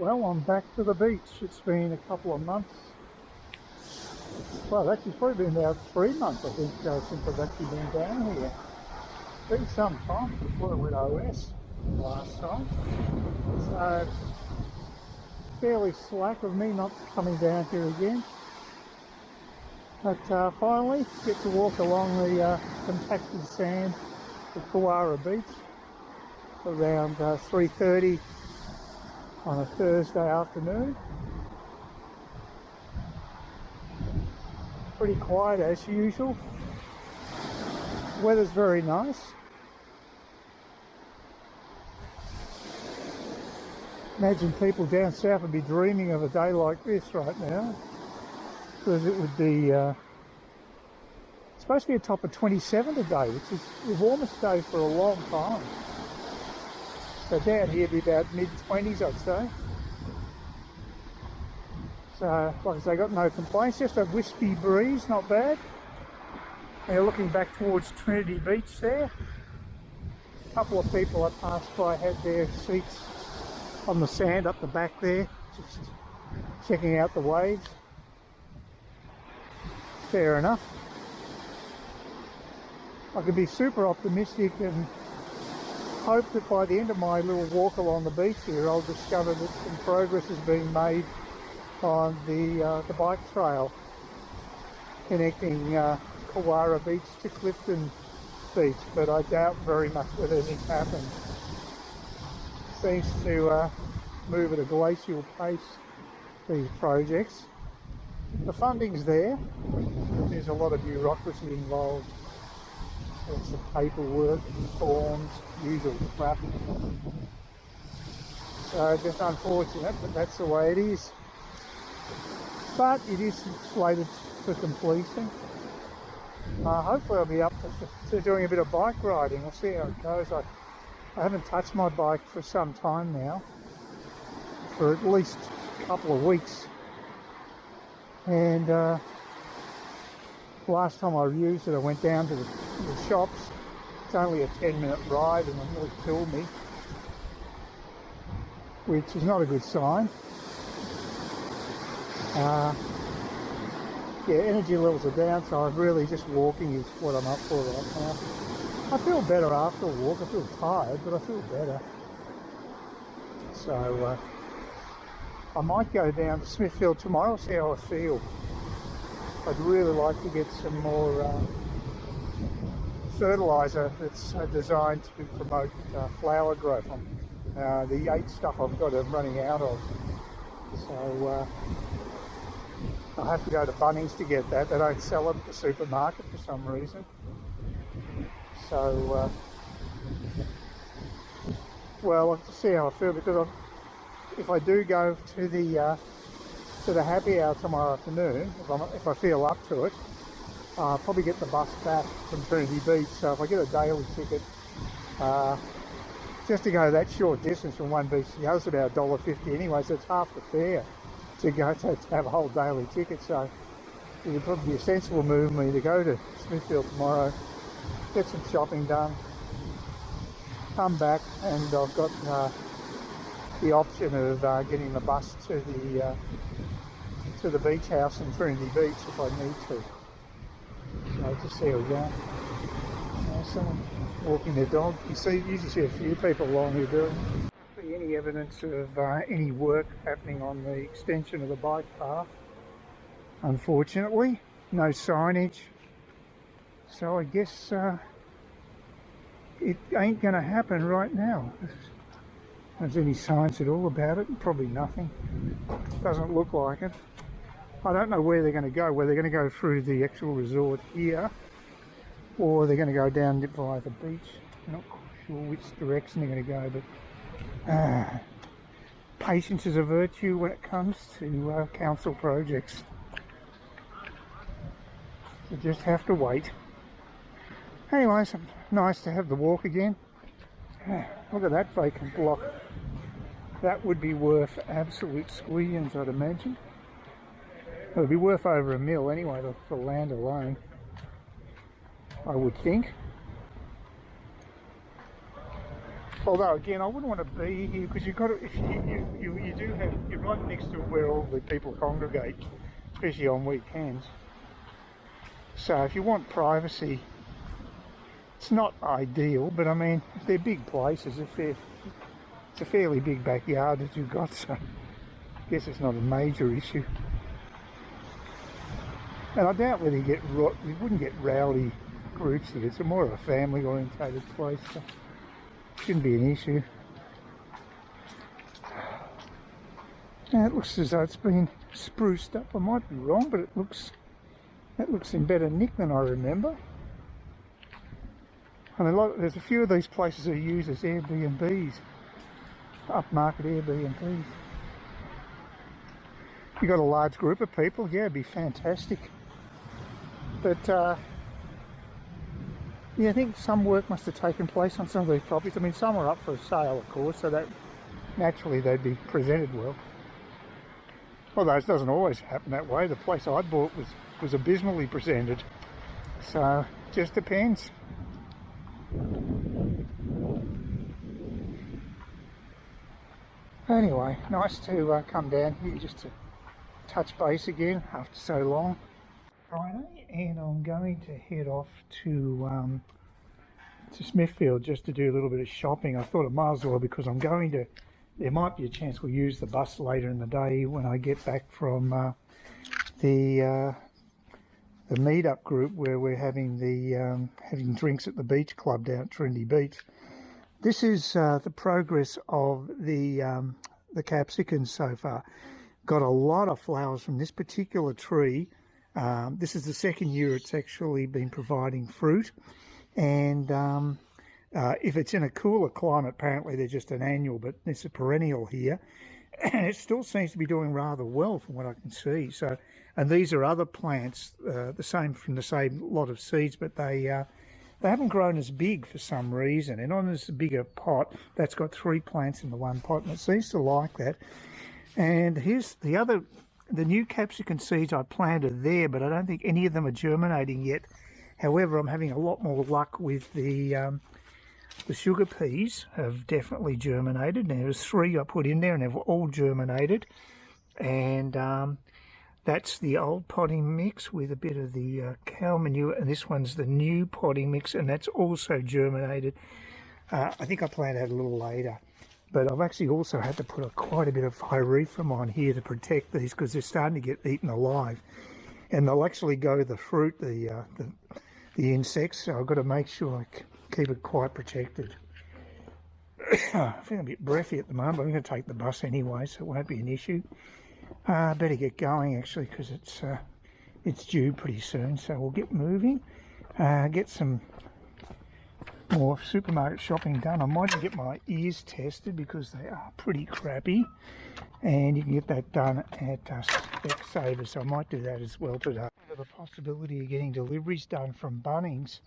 Well, I'm back to the beach. It's been a couple of months. Well, actually, it's probably been about 3 months, I think, since I've actually been down here. It's been some time before I went OS last time. So, fairly slack of me not coming down here again. But finally, get to walk along the compacted sand of Trinity Beach around 3:30 on a Thursday afternoon. Pretty quiet as usual. Weather's very nice. Imagine people down south would be dreaming of a day like this right now, because it would be supposed to be a top of 27 today, which is the warmest day for a long time. So down here it'd be about mid-20s, I'd say. So, like I say, got no complaints, just a wispy breeze, not bad. And you're looking back towards Trinity Beach there. A couple of people I passed by had their seats on the sand up the back there, just checking out the waves. Fair enough. I could be super optimistic and hope that by the end of my little walk along the beach here, I'll discover that some progress is being made on the bike trail connecting Trinity Beach to Clifton Beach, but I doubt very much that anything's happened. Seems to move at a glacial pace, these projects. The funding's there, but there's a lot of bureaucracy involved. There's the paperwork, forms, usual crap. So just unfortunate, but that's the way it is. But it is slated for completion. Hopefully I'll be up to doing a bit of bike riding. We'll see how it goes. I haven't touched my bike for some time now, for at least a couple of weeks. And last time I used it, I went down to the shops. It's only a 10-minute ride and it nearly killed me, which is not a good sign. Yeah, energy levels are down, so I'm really just walking is what I'm up for right now. I feel better after a walk. I feel tired, but I feel better. So I might go down to Smithfield tomorrow, see how I feel. I'd really like to get some more fertiliser that's designed to promote flower growth. The 8 stuff I've got I'm running out of. So I'll have to go to Bunnings to get that. They don't sell it at the supermarket for some reason. So, well, I'll have to see how I feel, because if I do go to the happy hour tomorrow afternoon, if I feel up to it, I'll probably get the bus back from Trinity Beach. So if I get a daily ticket, just to go that short distance from one beach to the other, it's about $1.50 anyway, so it's half the fare to go to have a whole daily ticket. So it would probably be a sensible move for me to go to Smithfield tomorrow, get some shopping done, come back, and I've got the option of getting the bus to the beach house in Trinity Beach if I need to. So just see how we go. Someone walking their dog. You usually see a few people along here doing it. Any evidence of any work happening on the extension of the bike path. Unfortunately, no signage. So I guess it ain't going to happen right now. If there's any signs at all about it, probably nothing. Doesn't look like it. I don't know where they're going to go, whether they're going to go through the actual resort here, or they're going to go down by the beach. I'm not sure which direction they're going to go, but patience is a virtue when it comes to council projects. You just have to wait. Anyway, it's nice to have the walk again. Look at that vacant block. That would be worth absolute squillions, I'd imagine. It would be worth over $1 million anyway, the land alone, I would think. Although again, I wouldn't want to be here, because you've got to, if you do have right next to where all the people congregate, especially on weekends. So if you want privacy, it's not ideal, but I mean, they're big places. It's a fairly big backyard that you've got, so I guess it's not a major issue. And I doubt whether you wouldn't get rowdy groups here. It's more of a family orientated place, so it shouldn't be an issue. Now it looks as though it's been spruced up. I might be wrong, but that looks in better nick than I remember. And there's a few of these places that are used as Airbnbs, upmarket Airbnbs. If you've got a large group of people, yeah, it'd be fantastic. But yeah, I think some work must have taken place on some of these properties. I mean, some are up for sale, of course, so that naturally they'd be presented well. Although it doesn't always happen that way. The place I bought was abysmally presented, so it just depends. Anyway, nice to come down here just to touch base again after so long. Friday, and I'm going to head off to Smithfield just to do a little bit of shopping. I thought I might as well, because there might be a chance we'll use the bus later in the day when I get back from the meet-up group where we're having having drinks at the beach club down at Trinity Beach. This is the progress of the capsicums so far. Got a lot of flowers from this particular tree. This is the second year it's actually been providing fruit, and if it's in a cooler climate, apparently they're just an annual, but it's a perennial here, and it still seems to be doing rather well from what I can see. So, and these are other plants, from the same lot of seeds, but they haven't grown as big for some reason. And on this bigger pot, that's got 3 plants in the one pot, and it seems to like that. And here's the new capsicum seeds I planted there, but I don't think any of them are germinating yet. However, I'm having a lot more luck with the sugar peas. Have definitely germinated. Now, there's 3 I put in there, and they've all germinated. And that's the old potting mix with a bit of the cow manure, and this one's the new potting mix, and that's also germinated. I think I planted it a little later. But I've actually also had to put quite a bit of pyrethrum on here to protect these, because they're starting to get eaten alive. And they'll actually go the fruit, the insects, so I've got to make sure I keep it quite protected. I feel a bit breathy at the moment, but I'm going to take the bus anyway, so it won't be an issue. Better get going actually, because it's due pretty soon, so we'll get moving. Get some more supermarket shopping done. I might even get my ears tested because they are pretty crappy, and you can get that done at Specsavers, so I might do that as well today. The possibility of getting deliveries done from Bunnings,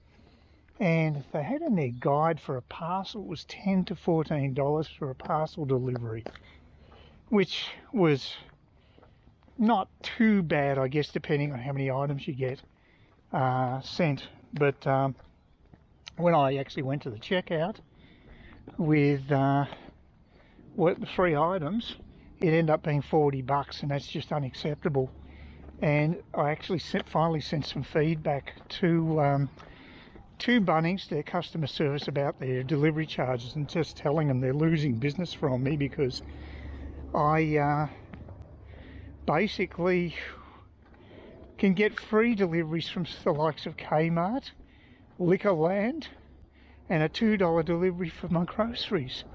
and they had in their guide for a parcel, it was $10 to $14 for a parcel delivery, which was not too bad, I guess, depending on how many items you get sent. But when I actually went to the checkout with the 3 items, it ended up being $40, and that's just unacceptable. And I actually finally sent some feedback to Bunnings, their customer service, about their delivery charges, and just telling them they're losing business from me, because I basically can get free deliveries from the likes of Kmart, Liquorland, and a $2 delivery for my groceries.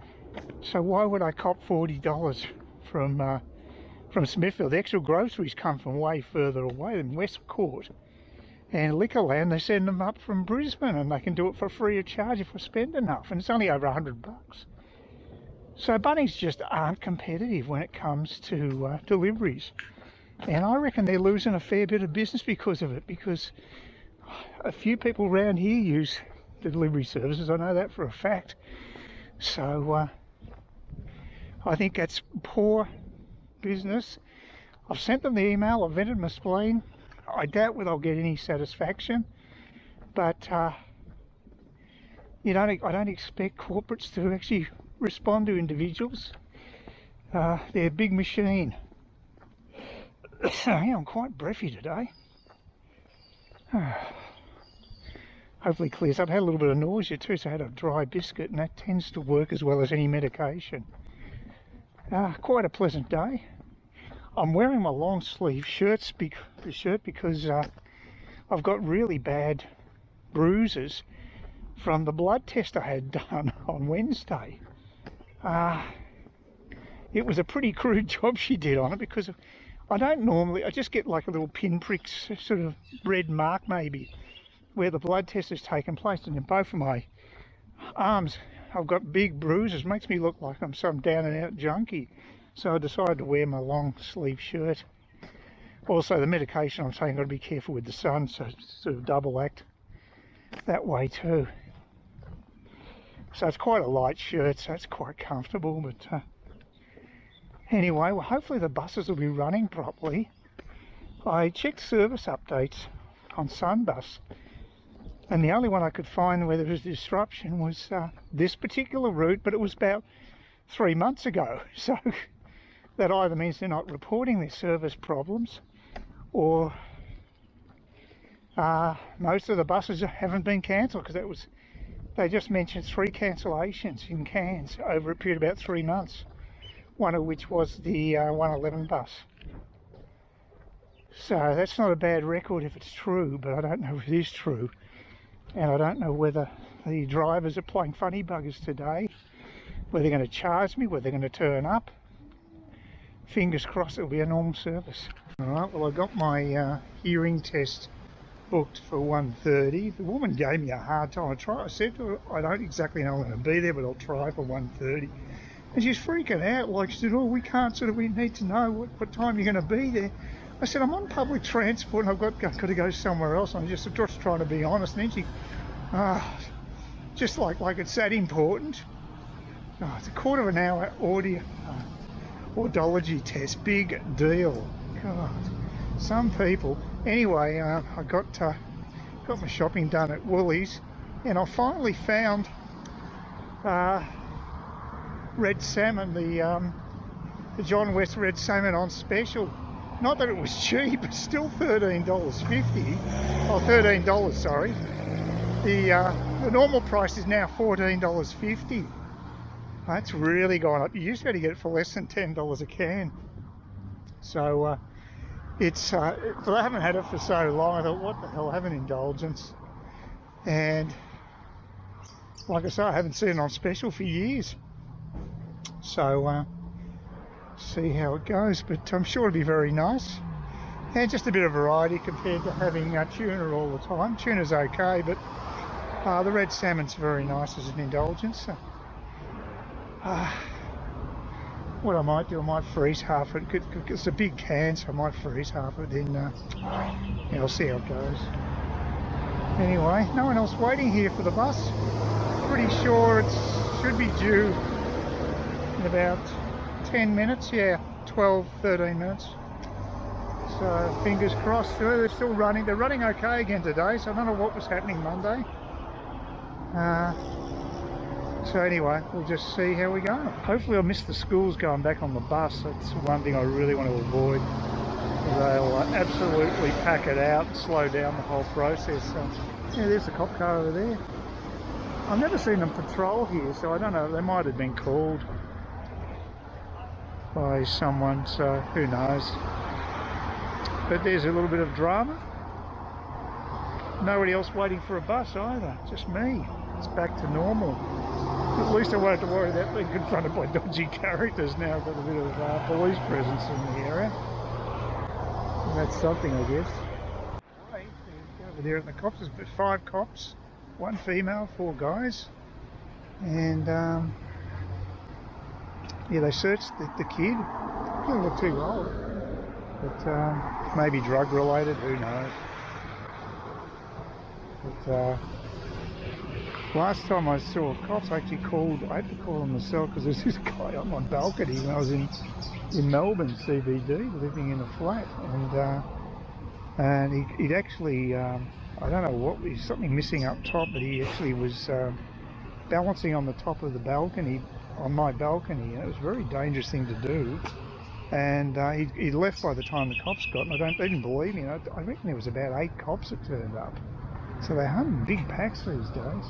So why would I cop $40 from Smithfield? The actual groceries come from way further away than Westcourt. And Liquorland, they send them up from Brisbane, and they can do it for free of charge if I spend enough, and it's only over $100. So Bunnings just aren't competitive when it comes to deliveries. And I reckon they're losing a fair bit of business because of it, because a few people around here use the delivery services. I know that for a fact. So I think that's poor business. I've sent them the email, I've vented my spleen. I doubt whether I'll get any satisfaction, but I don't expect corporates to actually respond to individuals. They're a big machine. Yeah, I'm quite breathy today. Hopefully clears up. I had a little bit of nausea too, so I had a dry biscuit, and that tends to work as well as any medication. Quite a pleasant day. I'm wearing my long sleeve shirt because I've got really bad bruises from the blood test I had done on Wednesday. It was a pretty crude job she did on it, because I just get like a little pinprick sort of red mark maybe where the blood test has taken place, and in both of my arms I've got big bruises. Makes me look like I'm some down and out junkie. So I decided to wear my long sleeve shirt. Also, the medication I'm taking, got to be careful with the sun, so it's sort of double act that way too. So it's quite a light shirt, so it's quite comfortable. But anyway, well, hopefully the buses will be running properly. I checked service updates on Sunbus, and the only one I could find where there was disruption was this particular route, but it was about 3 months ago. So that either means they're not reporting their service problems, or most of the buses haven't been cancelled, because they just mentioned 3 cancellations in Cairns over a period of about 3 months, one of which was the 111 bus. So that's not a bad record if it's true, but I don't know if it is true, and I don't know whether the drivers are playing funny buggers today, whether they're going to charge me, whether they're going to turn up. Fingers crossed it'll be a normal service. Alright, well, I got my hearing test booked for 1:30. The woman gave me a hard time. I said to her, I don't exactly know I'm going to be there, but I'll try for 1:30. And she's freaking out, like she said, oh, we need to know what time you're going to be there. I said, I'm on public transport and I've got to go somewhere else. I'm just trying to be honest. And then she, just like it's that important. Oh, it's a quarter of an hour audiology test, big deal. God, some people. Anyway, I got my shopping done at Woolies, and I finally found red salmon, the John West red salmon on special. Not that it was cheap, it's still $13.50. Oh, $13, sorry. The normal price is now $14.50. That's really gone up. You used to be able to get it for less than $10 a can. So but I haven't had it for so long. I thought, what the hell, I have an indulgence. And like I say, I haven't seen it on special for years. So see how it goes, but I'm sure it'll be very nice. And just a bit of variety compared to having tuna all the time. Tuna's okay, but the red salmon's very nice as an indulgence. So, what I might do, I might freeze half of it. It's a big can, so I might freeze half of it. Then I'll see how it goes. Anyway, no one else waiting here for the bus. Pretty sure it should be due in about 10 minutes. Yeah, 12, 13 minutes. So fingers crossed. They're still running. They're running okay again today, so I don't know what was happening Monday. So anyway, we'll just see how we go. Hopefully I'll miss the schools going back on the bus. That's one thing I really want to avoid. They'll absolutely pack it out and slow down the whole process. So, yeah, there's the cop car over there. I've never seen them patrol here, so I don't know. They might have been called by someone, so who knows. But there's a little bit of drama. Nobody else waiting for a bus either, just me. It's back to normal. At least I won't have to worry about being confronted by dodgy characters now. I've got a bit of police presence in the area. And that's something, I guess. Right, over there at the cops, there's 5 cops, 1 female, 4 guys. And yeah, they searched the kid. He didn't look too old, but maybe drug related, who knows. But last time I saw cops, I had to call them myself, because there's this guy on my balcony when I was in Melbourne CBD, living in a flat, and he'd actually, I don't know what, there's something missing up top, but he actually was balancing on the top of the balcony, on my balcony, and it was a very dangerous thing to do. And he left by the time the cops got, and they didn't believe me. I reckon there was about 8 cops that turned up. So they hunt big packs these days.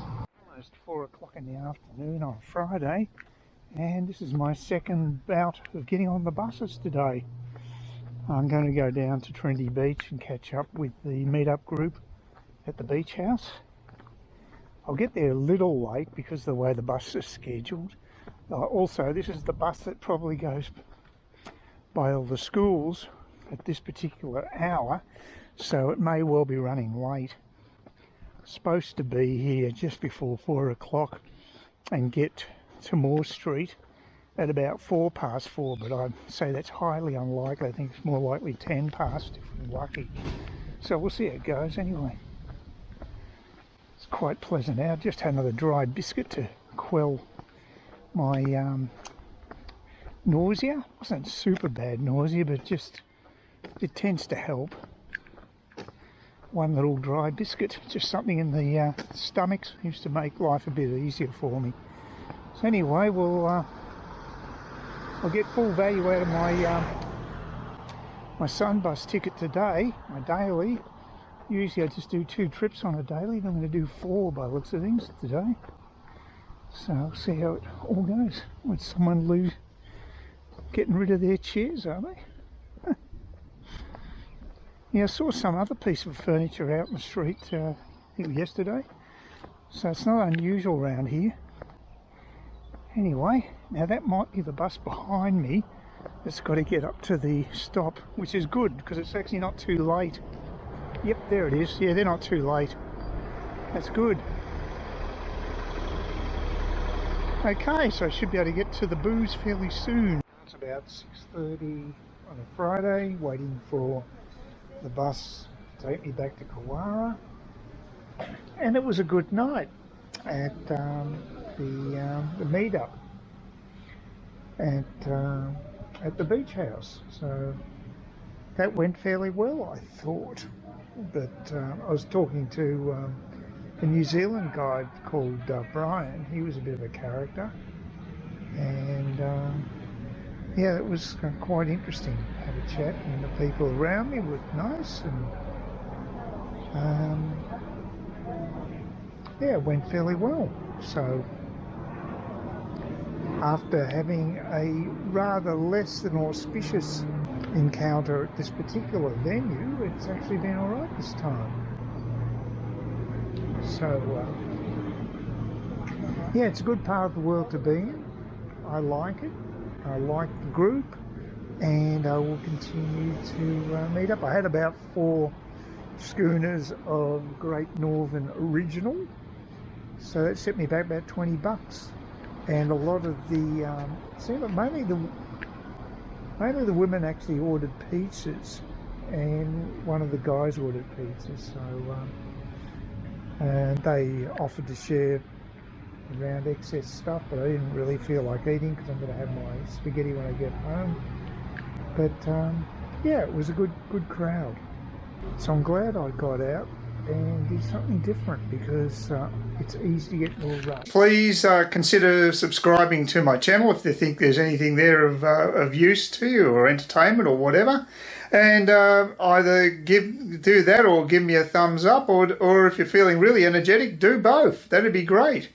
Almost 4 o'clock in the afternoon on Friday, and this is my second bout of getting on the buses today. I'm going to go down to Trinity Beach and catch up with the meet-up group at the beach house. I'll get there a little late because of the way the bus is scheduled. Also, this is the bus that probably goes by all the schools at this particular hour, so it may well be running late. Supposed to be here just before 4 o'clock and get to Moore Street at about 4 past 4, but I'd say that's highly unlikely. I think it's more likely 10 past if I'm lucky. So we'll see how it goes anyway. It's quite pleasant out. Just had another dry biscuit to quell my nausea. It wasn't super bad nausea, but just it tends to help. One little dry biscuit, just something in the stomach, used to make life a bit easier for me. So anyway, I'll get full value out of my sun bus ticket today, my daily. Usually I just do 2 trips on a daily, but I'm going to do 4 by the looks of things today. So I'll see how it all goes. Would someone getting rid of their chairs, are they? Yeah, I saw some other piece of furniture out in the street I think yesterday, so it's not unusual around here. Anyway, now that might be the bus behind me that's got to get up to the stop, which is good because it's actually not too late. Yep, there it is. Yeah, they're not too late. That's good. Okay, so I should be able to get to the booze fairly soon. It's about 6:30 on a Friday, waiting for the bus to take me back to Kawara, and it was a good night at the meet-up at the beach house. So that went fairly well, I thought. But I was talking to a New Zealand guy called Brian. He was a bit of a character, and yeah, it was quite interesting to have a chat, and the people around me were nice, and yeah, it went fairly well. So after having a rather less than auspicious encounter at this particular venue, it's actually been alright this time. So yeah, it's a good part of the world to be in. I like it. I like the group, and I will continue to meet up. I had about 4 schooners of Great Northern Original, so that set me back about $20. And a lot of the mainly the women actually ordered pizzas, and one of the guys ordered pizzas. So and they offered to share around excess stuff, but I didn't really feel like eating because I'm going to have my spaghetti when I get home. But yeah, it was a good crowd. So I'm glad I got out and did something different, because it's easy to get in a rut. Please consider subscribing to my channel if you think there's anything there of use to you, or entertainment or whatever. And either do that or give me a thumbs up, or if you're feeling really energetic, do both. That'd be great.